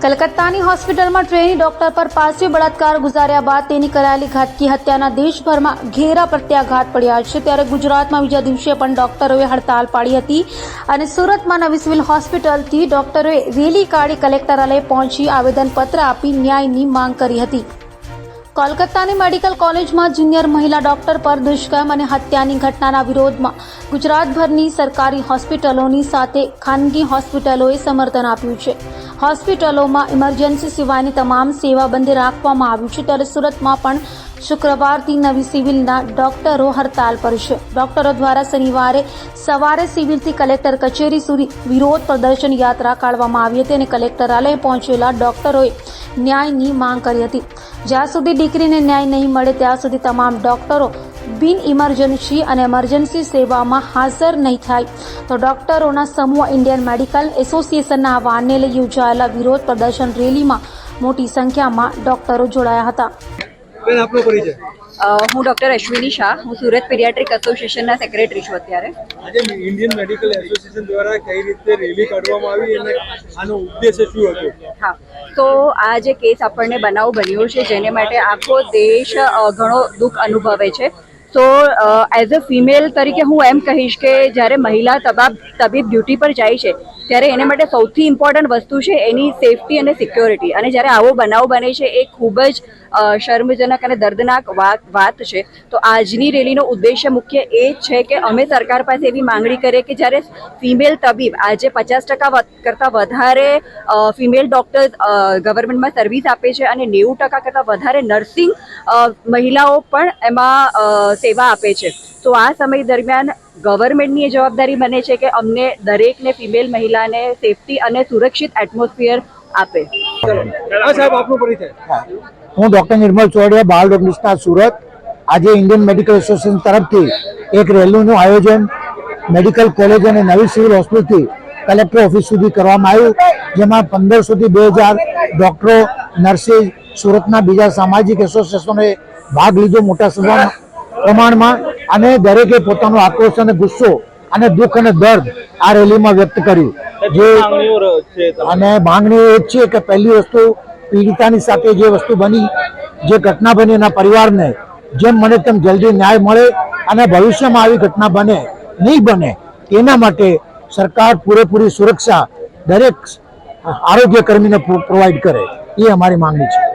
કલકત્તાની હોસ્પિટલમાં trainee doctor પર પાર્શ્વ બળાત્કાર ગુજાર્યા બાદ તેની કરાયેલી ઘાતકી હત્યાના દેશભરમાં ઘેરા પ્રત્યાઘાત પડ્યા છે। ત્યારે ગુજરાતમાં બીજા દિવસે પણ ડોક્ટરોએ હડતાલ પાડી હતી અને સુરતમાં નવી સિવિલ હોસ્પિટલથી ડોક્ટરોએ રેલી કાઢી કલેક્ટરાલય પહોંચી આવેદનપત્ર આપી ન્યાયની માંગ કરી હતી। કોલકાતાની મેડિકલ કોલેજમાં જુનિયર મહિલા ડોક્ટર પર દુષ્કર્મ અને હત્યાની ઘટનાના વિરોધમાં ગુજરાતભરની સરકારી હોસ્પિટલોની સાથે ખાનગી હોસ્પિટલોએ સમર્થન આપ્યું છે। હોસ્પિટલોમાં ઇમરજન્સી સિવાયની તમામ સેવા બંધ રાખવામાં આવી છે। ત્યારે સુરતમાં પણ શુક્રવારથી નવી સિવિલના ડોક્ટરો હડતાલ પર છે। ડોક્ટરો દ્વારા શનિવારે સવારે સિવિલથી કલેક્ટર કચેરી સુધી વિરોધ પ્રદર્શન યાત્રા કાઢવામાં આવી હતી અને કલેક્ટરાલય પહોંચેલા ડોક્ટરોએ ન્યાયની માંગ કરી હતી। જ્યાં સુધી દીકરીને ન્યાય નહીં મળે ત્યાં સુધી તમામ ડોક્ટરો બિન ઇમરજન્સી અને એમરજન્સી સેવામાં હાજર નહીં થાય તો ડોક્ટરોના સમૂહ ઇન્ડિયન મેડિકલ એસોસિએશનના આહવાનને લઈ યોજાયેલા વિરોધ પ્રદર્શન રેલીમાં મોટી સંખ્યામાં ડોક્ટરો જોડાયા હતા। હું ડૉક્ટર અશ્વિની શાહ, હું સુરત પીડિયાટ્રિક એસોસિએશનના સેક્રેટરી છું। અત્યારે આજે ઇન્ડિયન મેડિકલ એસોસિએશન દ્વારા કઈ રીતે રેલી કાઢવામાં આવી અને આનો ઉદ્દેશ્ય શું હતો? હા, તો આ જે કેસ આપણને બનાવ બન્યો છે જેને માટે આખો દેશ ઘણો દુઃખ અનુભવે છે। તો એઝ અ ફિમેલ તરીકે હું એમ કહીશ કે જ્યારે મહિલા તબીબ ડ્યુટી પર જાય છે ત્યારે એને માટે સૌથી ઇમ્પોર્ટન્ટ વસ્તુ છે એની સેફટી અને સિક્યોરિટી। અને જ્યારે આવો બનાવ બને છે એ ખૂબ જ શર્મજનક અને દર્દનાક વાત છે। તો આજની રેલીનો ઉદ્દેશ્ય મુખ્ય એ જ છે કે અમે સરકાર પાસે એવી માંગણી કરીએ કે જ્યારે ફિમેલ તબીબ આજે 50% કરતાં વધારે ફિમેલ ડૉક્ટર્સ ગવર્મેન્ટમાં સર્વિસ આપે છે અને 90% કરતાં વધારે નર્સિંગ મહિલાઓ પણ એમાં સેવા આપે છે। તો આ સમય દરમિયાન ગવર્મેન્ટની એ જવાબદારી બને છે કે અમને દરેકને ફિમેલ મહિલાને સેફટી અને સુરક્ષિત એટમોસ્ફિયર આપે। હું ડૉક્ટર નિર્મલ ચોડિયા, બાળ રોગ નિષ્ણાત સુરત। આજે ઇન્ડિયન મેડિકલ એસોસિએશન તરફથી એક રેલીનું આયોજન મેડિકલ કોલેજ અને નવી સિવિલ હોસ્પિટલથી કલેક્ટર ઓફિસ સુધી કરવામાં આવ્યું, જેમાં 1500થી 2000 ડૉક્ટરો, નર્સિસ, સુરતના બીજા સામાજિક એસોસિએશનોએ ભાગ લીધો મોટા પ્રમાણમાં અને દરેકે પોતાનો આક્રોશ અને ગુસ્સો અને દુઃખ અને દર્દ આ રેલીમાં વ્યક્ત કર્યું। અને માંગણી એ જ છે કે પહેલી વસ્તુ પીડિતાની સાથે જે વસ્તુ બની, જે ઘટના બની એના પરિવારને જેમ બને તેમ જલ્દી ન્યાય મળે અને ભવિષ્યમાં આવી ઘટના નહીં બને એના માટે સરકાર પૂરેપૂરી સુરક્ષા દરેક આરોગ્ય કર્મીને પ્રોવાઈડ કરે, એ અમારી માંગણી છે।